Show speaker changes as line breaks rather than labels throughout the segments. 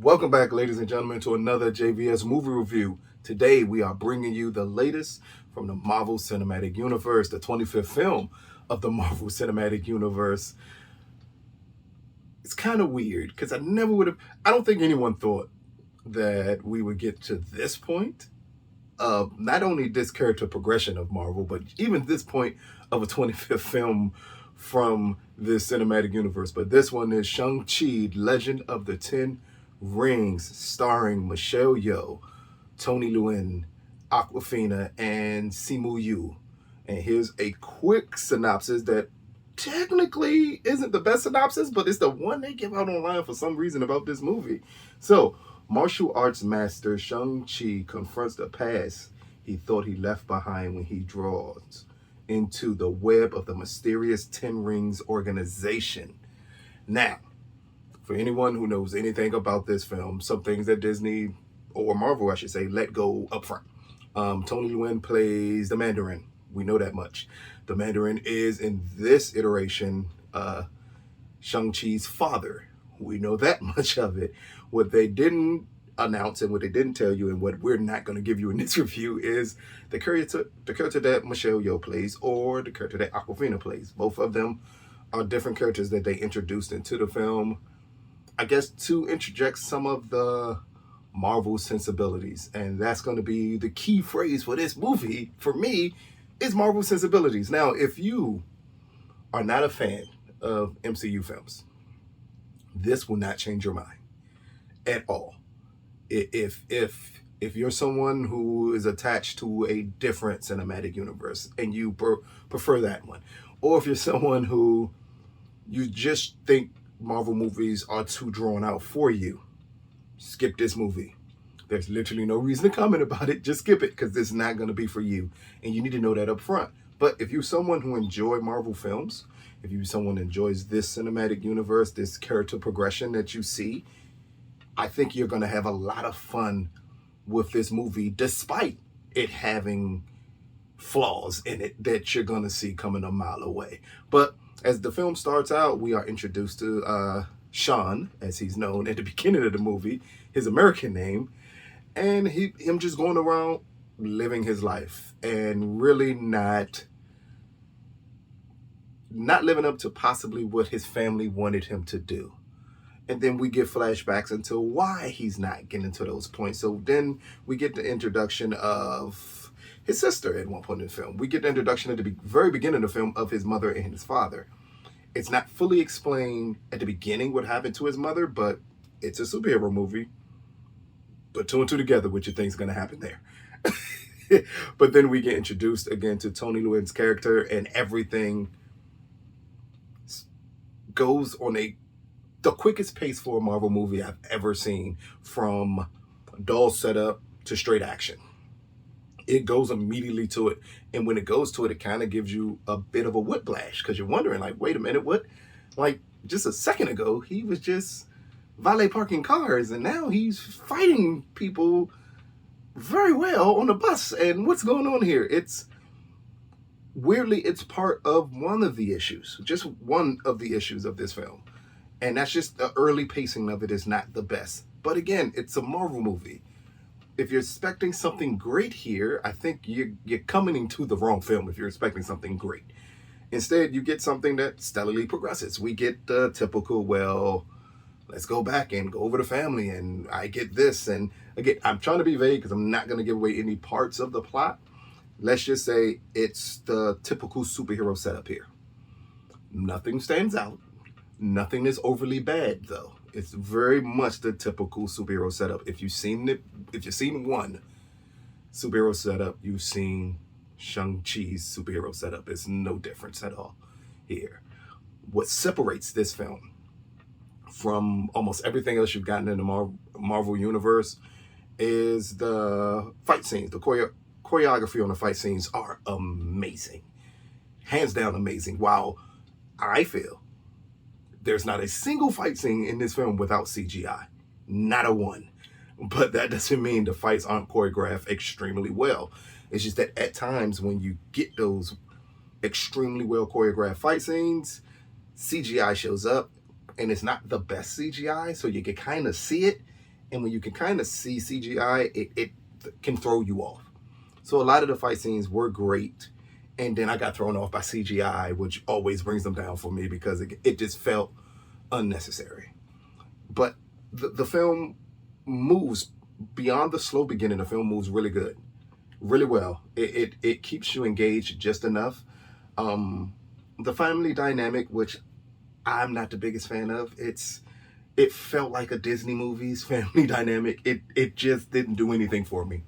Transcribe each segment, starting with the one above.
Welcome back, ladies and gentlemen, to another JVS movie review. Today, we are bringing you the latest from the Marvel Cinematic Universe, the 25th film of the Marvel Cinematic Universe. It's kind of weird because I don't think anyone thought that we would get to this point of not only this character progression of Marvel, but even this point of a 25th film from this cinematic universe. But this one is Shang-Chi, Legend of the Ten Rings, starring Michelle Yeoh, Tony Leung, Awkwafina, and Simu. And here's a quick synopsis that technically isn't the best synopsis, but it's the one they give out online for some reason about this movie. So, martial arts master Shang-Chi confronts the past he thought he left behind when he draws into the web of the mysterious Ten Rings organization. Now, for anyone who knows anything about this film, some things that Disney, or Marvel I should say, let go up front. Tony Leung plays the Mandarin. We know that much. The Mandarin is, in this iteration, Shang-Chi's father. We know that much of it. What they didn't announce and what they didn't tell you and what we're not going to give you in this review is the character that Michelle Yeoh plays or the character that Aquafina plays. Both of them are different characters that they introduced into the film, I guess, to interject some of the Marvel sensibilities. And that's going to be the key phrase for this movie, for me, is Marvel sensibilities. Now, if you are not a fan of MCU films, this will not change your mind at all. If you're someone who is attached to a different cinematic universe and you prefer that one, or if you're someone who you just think Marvel movies are too drawn out for you, skip this movie. There's literally no reason to comment about it. Just skip it because it's not going to be for you. And you need to know that up front. But if you're someone who enjoys Marvel films, if you're someone who enjoys this cinematic universe, this character progression that you see, I think you're going to have a lot of fun with this movie, despite it having flaws in it that you're going to see coming a mile away. But as the film starts out, we are introduced to Sean, as he's known at the beginning of the movie, his American name, and him just going around living his life and really not living up to possibly what his family wanted him to do. And then we get flashbacks into why he's not getting to those points. So then we get the introduction of his sister at one point in the film. We get the introduction at the very beginning of the film of his mother and his father. It's not fully explained at the beginning what happened to his mother, but it's a superhero movie. Put two and two together, what you think is going to happen there. But then we get introduced again to Tony Leung's character, and everything goes on the quickest pace for a Marvel movie I've ever seen, from doll setup to straight action. It goes immediately to it. And when it goes to it, it kind of gives you a bit of a whiplash because you're wondering, like, wait a minute, what? Like, just a second ago, he was just valet parking cars, and now he's fighting people very well on the bus. And what's going on here? It's weirdly, it's part of one of the issues, just one of the issues of this film. And that's just the early pacing of it is not the best. But again, it's a Marvel movie. If you're expecting something great here, I think you're coming into the wrong film if you're expecting something great. Instead, you get something that stellarly progresses. We get the typical, well, let's go back and go over the family, and I get this. And again, I'm trying to be vague because I'm not going to give away any parts of the plot. Let's just say it's the typical superhero setup here. Nothing stands out. Nothing is overly bad, though. It's very much the typical superhero setup. If you've seen one superhero setup, you've seen Shang-Chi's superhero setup. It's no difference at all here. What separates this film from almost everything else you've gotten in the Marvel universe is the fight scenes. The choreography on the fight scenes are amazing. Hands down amazing. While I feel there's not a single fight scene in this film without CGI. Not a one. But that doesn't mean the fights aren't choreographed extremely well. It's just that at times when you get those extremely well choreographed fight scenes, CGI shows up, and it's not the best CGI, so you can kind of see it, And when you can kind of see CGI, it can throw you off. So a lot of the fight scenes were great. And then I got thrown off by CGI, which always brings them down for me because it just felt unnecessary. But the film moves beyond the slow beginning. The film moves really good, really well. It keeps you engaged just enough. The family dynamic, which I'm not the biggest fan of, it felt like a Disney movie's family dynamic. It just didn't do anything for me.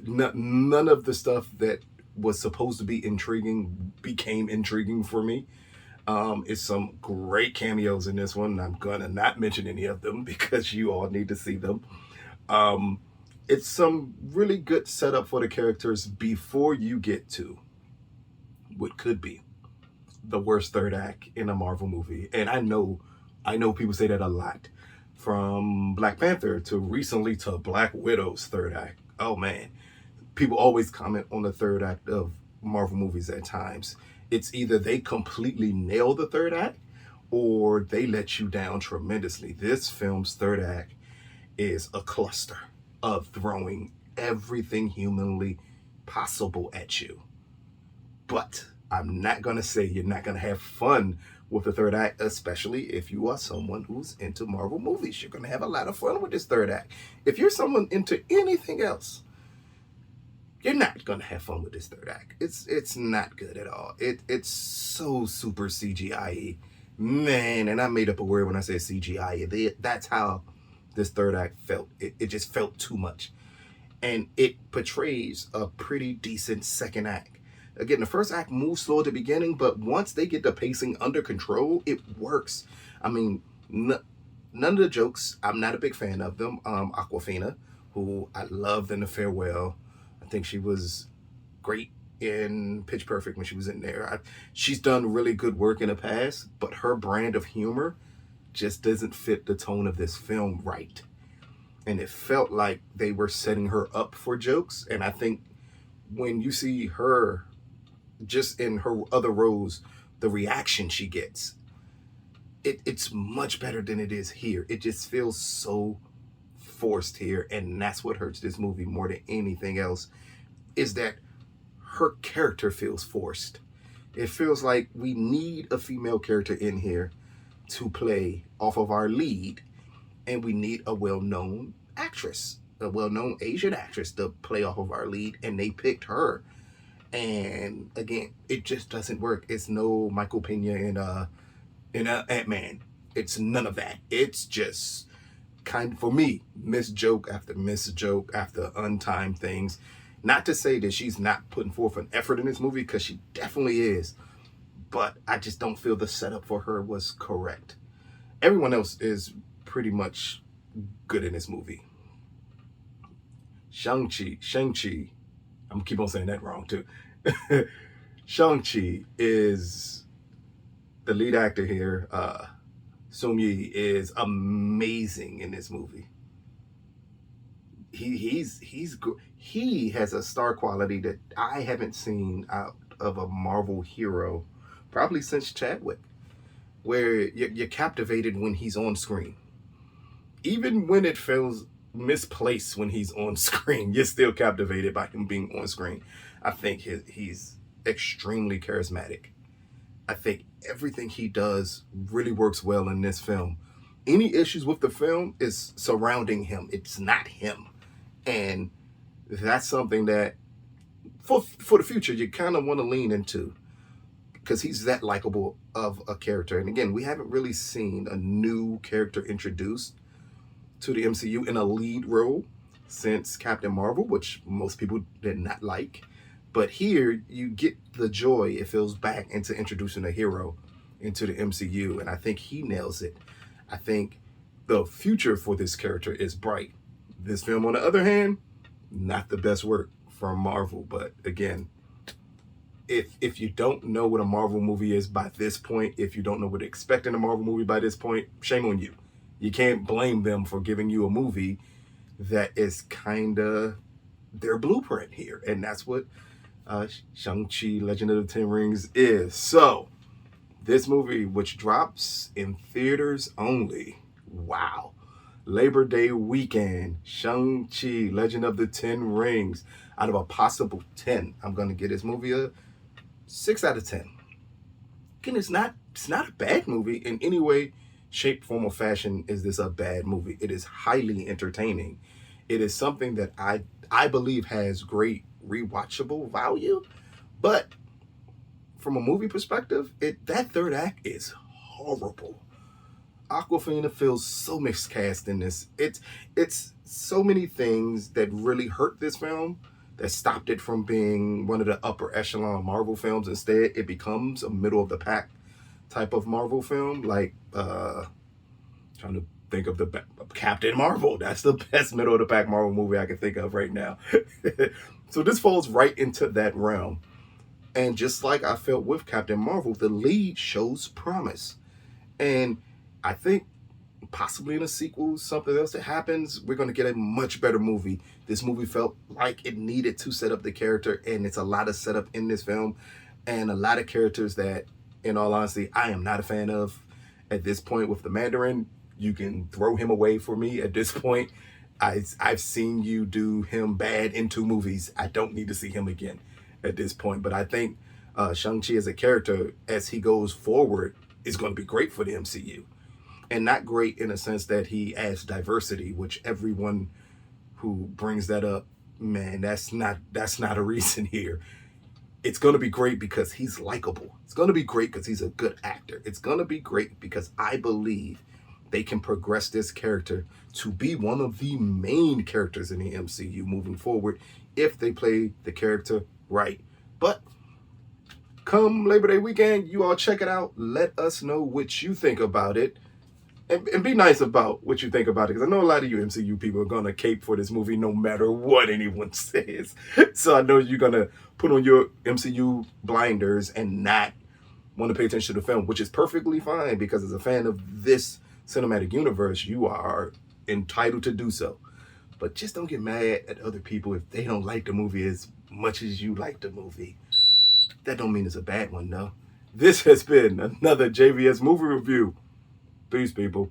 None of the stuff that was supposed to be intriguing became intriguing for me. It's some great cameos in this one. I'm gonna not mention any of them because you all need to see them. It's some really good setup for the characters before you get to what could be the worst third act in a Marvel movie. And I know people say that a lot. From Black Panther to recently to Black Widow's third act. Oh man. People always comment on the third act of Marvel movies at times. It's either they completely nail the third act or they let you down tremendously. This film's third act is a cluster of throwing everything humanly possible at you. But I'm not going to say you're not going to have fun with the third act, especially if you are someone who's into Marvel movies. You're going to have a lot of fun with this third act. If you're someone into anything else, you're not going to have fun with this third act. It's not good at all. It's so super CGI-y. Man, and I made up a word when I said CGI-y. That's how this third act felt. It just felt too much. And it portrays a pretty decent second act. Again, the first act moves slow at the beginning, but once they get the pacing under control, it works. I mean, none of the jokes, I'm not a big fan of them. Awkwafina, who I loved in The Farewell. I think she was great in Pitch Perfect when she was in there. She's done really good work in the past, but her brand of humor just doesn't fit the tone of this film right. And it felt like they were setting her up for jokes. And I think when you see her just in her other roles, the reaction she gets, it's much better than it is here. It just feels so forced here, and that's what hurts this movie more than anything else, is that her character feels forced. It feels like we need a female character in here to play off of our lead, and we need a well-known actress, a well-known Asian actress to play off of our lead, and they picked her. And again, it just doesn't work. It's no Michael Pena in Ant-Man. It's none of that. It's just kind of, for me, miss joke after untimed things. Not to say that she's not putting forth an effort in this movie, because she definitely is. But I just don't feel the setup for her was correct. Everyone else is pretty much good in this movie. Shang-Chi, I'm gonna keep on saying that wrong too. Shang-Chi is the lead actor here. Simu is amazing in this movie. He's good. He has a star quality that I haven't seen out of a Marvel hero probably since Chadwick, where you're captivated when he's on screen. Even when it feels misplaced when he's on screen, you're still captivated by him being on screen. I think he's extremely charismatic. I think everything he does really works well in this film. Any issues with the film is surrounding him. It's not him. And that's something that for the future you kind of want to lean into, because he's that likable of a character. And again, we haven't really seen a new character introduced to the MCU in a lead role since Captain Marvel, which most people did not like. But here you get the joy it feels back into introducing a hero into the MCU, and I think he nails it. I think the future for this character is bright. This film, on the other hand, not the best work from Marvel. But again, if you don't know what a Marvel movie is by this point, if you don't know what to expect in a Marvel movie by this point, shame on you. You can't blame them for giving you a movie that is kind of their blueprint here. And that's what Shang-Chi, Legend of the Ten Rings is. So, this movie, which drops in theaters only, wow. Labor Day weekend, Shang-Chi, Legend of the Ten Rings. Out of a possible 10, I'm going to give this movie a 6 out of 10. Again, it's not a bad movie in any way, shape, form, or fashion. Is this a bad movie? It is highly entertaining. It is something that I believe has great rewatchable value, but from a movie perspective, that third act is horrible. Aquafina feels so miscast in this. It's so many things that really hurt this film that stopped it from being one of the upper echelon Marvel films. Instead, it becomes a middle of the pack type of Marvel film. Like trying to think of Captain Marvel. That's the best middle of the pack Marvel movie I can think of right now. So this falls right into that realm. And just like I felt with Captain Marvel, the lead shows promise. And I think possibly in a sequel, something else that happens, we're going to get a much better movie. This movie felt like it needed to set up the character, and it's a lot of setup in this film, and a lot of characters that, in all honesty, I am not a fan of at this point. With the Mandarin, you can throw him away for me at this point. I've seen you do him bad in 2 movies. I don't need to see him again at this point. But I think Shang-Chi as a character, as he goes forward, is going to be great for the MCU. And not great in a sense that he adds diversity, which everyone who brings that up, man, that's not a reason here. It's going to be great because he's likable. It's going to be great because he's a good actor. It's going to be great because I believe they can progress this character to be one of the main characters in the MCU moving forward if they play the character right. But come Labor Day weekend, you all check it out. Let us know what you think about it. And be nice about what you think about it, because I know a lot of you MCU people are going to cape for this movie no matter what anyone says. So I know you're going to put on your MCU blinders and not want to pay attention to the film, which is perfectly fine, because as a fan of this cinematic universe, you are entitled to do so. But just don't get mad at other people if they don't like the movie as much as you like the movie. That don't mean it's a bad one, though. This has been another JVS movie review. Peace, people.